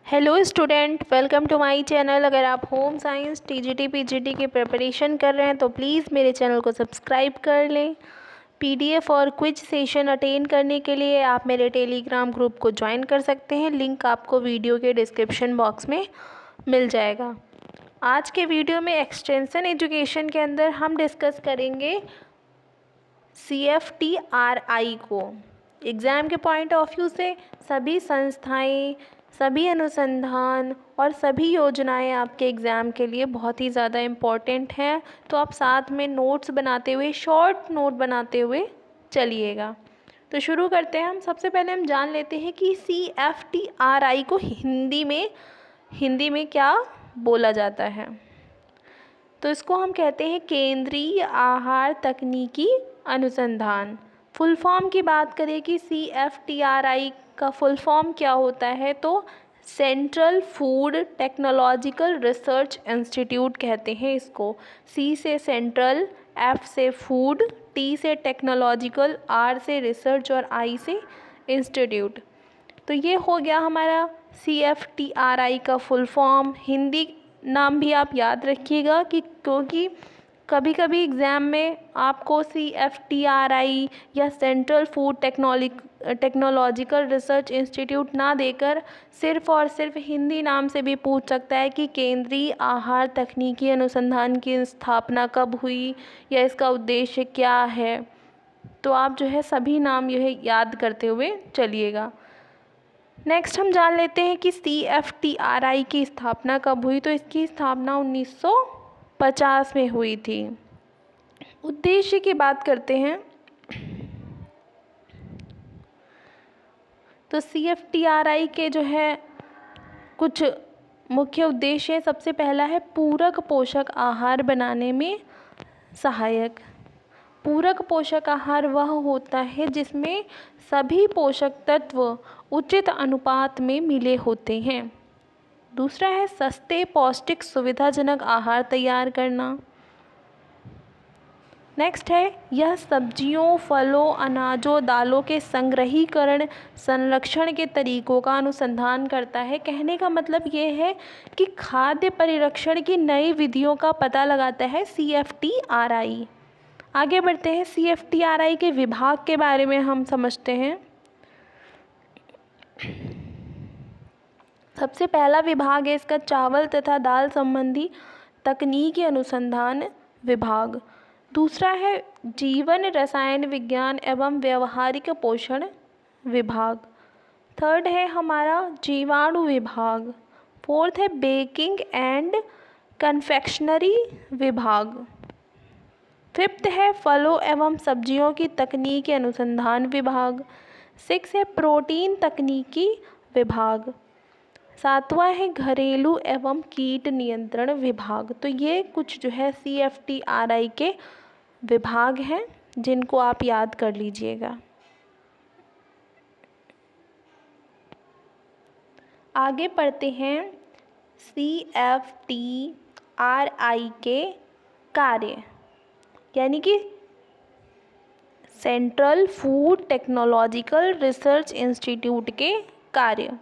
Hello student, welcome to my channel. अगर आप home science TGT PGT की preparation कर रहे हैं तो प्लीज़ मेरे चैनल को सब्सक्राइब कर लें। पीडीएफ और क्विज सेशन अटेंड करने के लिए आप मेरे टेलीग्राम ग्रुप को ज्वाइन कर सकते हैं। लिंक आपको वीडियो के डिस्क्रिप्शन बॉक्स में मिल जाएगा। आज के वीडियो में एक्सटेंशन एजुकेशन के अंदर हम डिस्कस करेंगे CFTRI को। एग्ज़ाम के पॉइंट ऑफ व्यू से सभी संस्थाएं, सभी अनुसंधान और सभी योजनाएं आपके एग्ज़ाम के लिए बहुत ही ज़्यादा इम्पॉर्टेंट हैं। तो आप साथ में नोट्स बनाते हुए, शॉर्ट नोट बनाते हुए चलिएगा। तो शुरू करते हैं। हम सबसे पहले हम जान लेते हैं कि CFTRI को हिंदी में क्या बोला जाता है। तो इसको हम कहते हैं केंद्रीय आहार तकनीकी अनुसंधान। फुल फॉर्म की बात करें कि CFTRI का फुल फॉर्म क्या होता है, तो central food technological research institute कहते हैं इसको। C से सेंट्रल, F से फूड, T से टेक्नोलॉजिकल, R से रिसर्च और I से इंस्टीट्यूट। तो ये हो गया हमारा CFTRI का फुल फॉर्म। हिंदी नाम भी आप याद रखिएगा क्योंकि कभी कभी एग्ज़ाम में आपको CFTRI या central food technological research institute ना देकर सिर्फ़ और सिर्फ हिंदी नाम से भी पूछ सकता है कि केंद्रीय आहार तकनीकी अनुसंधान की स्थापना कब हुई या इसका उद्देश्य क्या है। तो आप जो है सभी नाम यह याद करते हुए चलिएगा। नेक्स्ट हम जान लेते हैं कि CFTRI की स्थापना कब हुई। तो इसकी स्थापना 1950 में हुई थी। उद्देश्य की बात करते हैं तो CFTRI के जो है कुछ मुख्य उद्देश्य, सबसे पहला है पूरक पोषक आहार बनाने में सहायक। पूरक पोषक आहार वह होता है जिसमें सभी पोषक तत्व उचित अनुपात में मिले होते हैं। दूसरा है सस्ते, पौष्टिक, सुविधाजनक आहार तैयार करना। नेक्स्ट है यह सब्जियों, फलों, अनाजों, दालों के संग्रहीकरण, संरक्षण के तरीकों का अनुसंधान करता है। कहने का मतलब ये है कि खाद्य परिरक्षण की नई विधियों का पता लगाता है CFTRI। आगे बढ़ते हैं। CFTRI के विभाग के बारे में हम समझते हैं। सबसे पहला विभाग है इसका चावल तथा दाल संबंधी तकनीकी अनुसंधान विभाग। दूसरा है जीवन रसायन विज्ञान एवं व्यवहारिक पोषण विभाग। थर्ड है हमारा जीवाणु विभाग। फोर्थ है बेकिंग एंड कन्फेक्शनरी विभाग। फिफ्थ है फलों एवं सब्जियों की तकनीकी अनुसंधान विभाग। सिक्स है प्रोटीन तकनीकी विभाग। सातवां है घरेलू एवं कीट नियंत्रण विभाग। तो ये कुछ जो है CFTRI के विभाग हैं जिनको आप याद कर लीजिएगा। आगे पढ़ते हैं CFTRI के कार्य, यानी कि central food technological research institute के कार्य।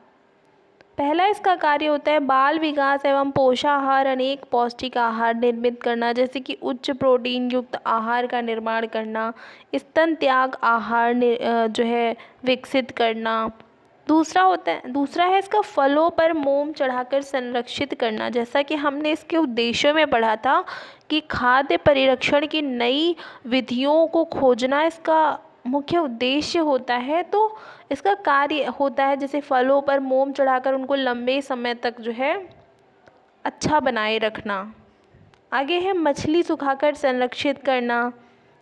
पहला इसका कार्य होता है बाल विकास एवं पोषाहार, अनेक पौष्टिक आहार निर्मित करना, जैसे कि उच्च प्रोटीन युक्त आहार का निर्माण करना, स्तन त्याग आहार जो है विकसित करना। दूसरा है इसका फलों पर मोम चढ़ाकर संरक्षित करना, जैसा कि हमने इसके उद्देश्यों में पढ़ा था कि खाद्य परिरक्षण की नई विधियों को खोजना इसका मुख्य उद्देश्य होता है। तो इसका कार्य होता है जैसे फलों पर मोम चढ़ाकर उनको लंबे समय तक जो है अच्छा बनाए रखना। आगे है मछली सुखाकर संरक्षित करना,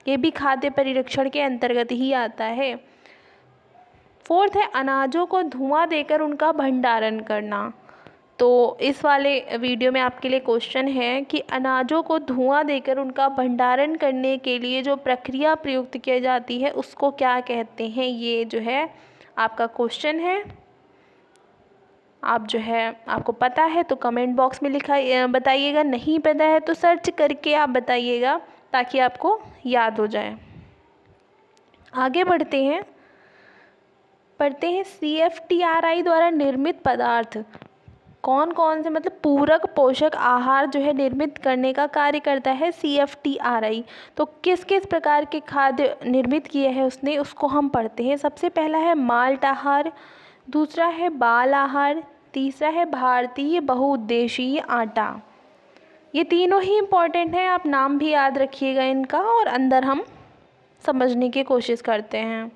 ये भी खाद्य परिरक्षण के अंतर्गत ही आता है। फोर्थ है अनाजों को धुआं देकर उनका भंडारण करना। तो इस वाले वीडियो में आपके लिए क्वेश्चन है कि अनाजों को धुआं देकर उनका भंडारण करने के लिए जो प्रक्रिया प्रयुक्त की जाती है उसको क्या कहते हैं, ये जो है आपका क्वेश्चन है। आप जो है आपको पता है तो कमेंट बॉक्स में बताइएगा, नहीं पता है तो सर्च करके आप बताइएगा ताकि आपको याद हो जाए। आगे बढ़ते हैं CFTRI द्वारा निर्मित पदार्थ। कौन कौन से मतलब पूरक पोषक आहार जो है निर्मित करने का कार्य करता है CFTRI। तो किस किस प्रकार के खाद्य निर्मित किए हैं उसने, उसको हम पढ़ते हैं। सबसे पहला है माल्ट आहार, दूसरा है बाल आहार, तीसरा है भारतीय बहुउद्देशीय आटा। ये तीनों ही इम्पॉर्टेंट हैं, आप नाम भी याद रखिएगा इनका और अंदर हम समझने की कोशिश करते हैं।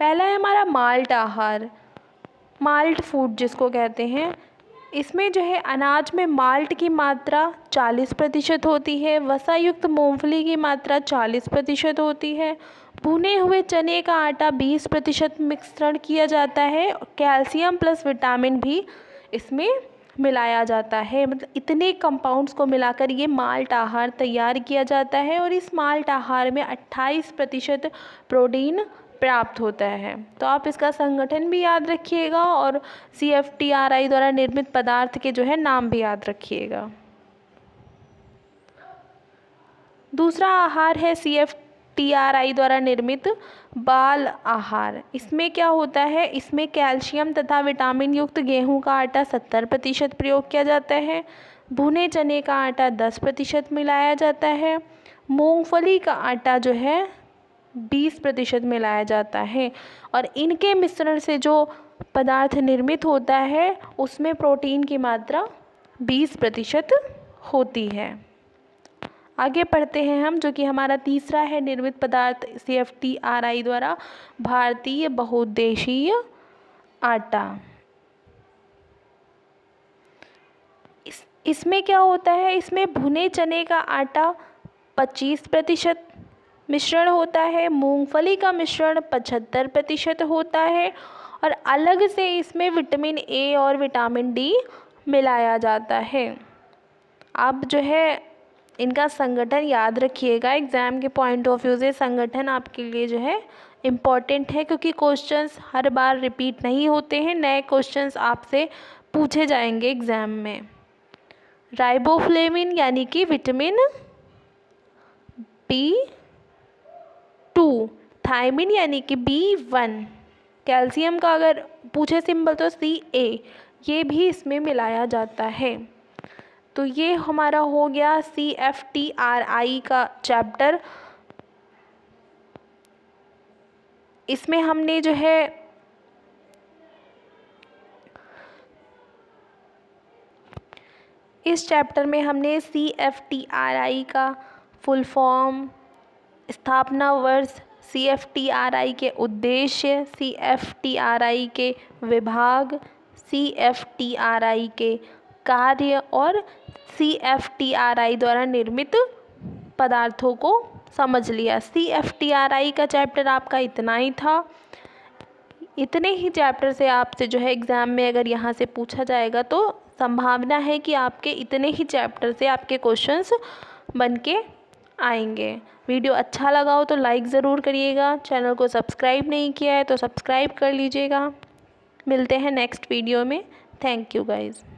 पहला है हमारा माल्ट आहार, माल्ट फूड जिसको कहते हैं। इसमें जो है अनाज में माल्ट की मात्रा 40% होती है, वसा युक्त मूंगफली की मात्रा 40% होती है, भुने हुए चने का आटा 20% मिश्रण किया जाता है, कैल्शियम प्लस विटामिन भी इसमें मिलाया जाता है। मतलब इतने कंपाउंड्स को मिलाकर ये माल्ट आहार तैयार किया जाता है और इस माल्ट आहार में 28% प्रोटीन प्राप्त होता है। तो आप इसका संगठन भी याद रखिएगा और CFTRI द्वारा निर्मित पदार्थ के जो है नाम भी याद रखिएगा। दूसरा आहार है CFTRI द्वारा निर्मित बाल आहार। इसमें क्या होता है, इसमें कैल्शियम तथा विटामिन युक्त गेहूं का आटा 70% प्रयोग किया जाता है, भुने चने का आटा 10% मिलाया जाता है, मूंगफली का आटा जो है 20% मिलाया जाता है और इनके मिश्रण से जो पदार्थ निर्मित होता है उसमें प्रोटीन की मात्रा 20% होती है। आगे पढ़ते हैं हम, जो कि हमारा तीसरा है निर्मित पदार्थ CFTRI द्वारा भारतीय बहुउद्देशीय आटा। इसमें क्या होता है, इसमें भुने चने का आटा 25% मिश्रण होता है, मूंगफली का मिश्रण 75% होता है और अलग से इसमें विटामिन A और विटामिन D मिलाया जाता है। अब जो है इनका संगठन याद रखिएगा, एग्ज़ाम के पॉइंट ऑफ व्यू से संगठन आपके लिए जो है इम्पॉर्टेंट है, क्योंकि क्वेश्चंस हर बार रिपीट नहीं होते हैं, नए क्वेश्चंस आपसे पूछे जाएंगे एग्ज़ाम में। राइबोफ्लेविन यानी कि विटामिन B2, थायमिन यानी कि B1, कैल्शियम का अगर पूछे सिंबल तो Ca, ये भी इसमें मिलाया जाता है। तो ये हमारा हो गया CFTRI का चैप्टर। इसमें हमने जो है इस चैप्टर में हमने CFTRI का फुल फॉर्म, स्थापना वर्ष, CFTRI के उद्देश्य, CFTRI के विभाग, CFTRI के कार्य और CFTRI द्वारा निर्मित पदार्थों को समझ लिया। CFTRI का चैप्टर आपका इतना ही था। इतने ही चैप्टर से आपसे जो है एग्ज़ाम में अगर यहाँ से पूछा जाएगा तो संभावना है कि आपके इतने ही चैप्टर से आपके क्वेश्चंस बन के आएंगे। वीडियो अच्छा लगा हो तो लाइक ज़रूर करिएगा, चैनल को सब्सक्राइब नहीं किया है तो सब्सक्राइब कर लीजिएगा। मिलते हैं नेक्स्ट वीडियो में। Thank you guys.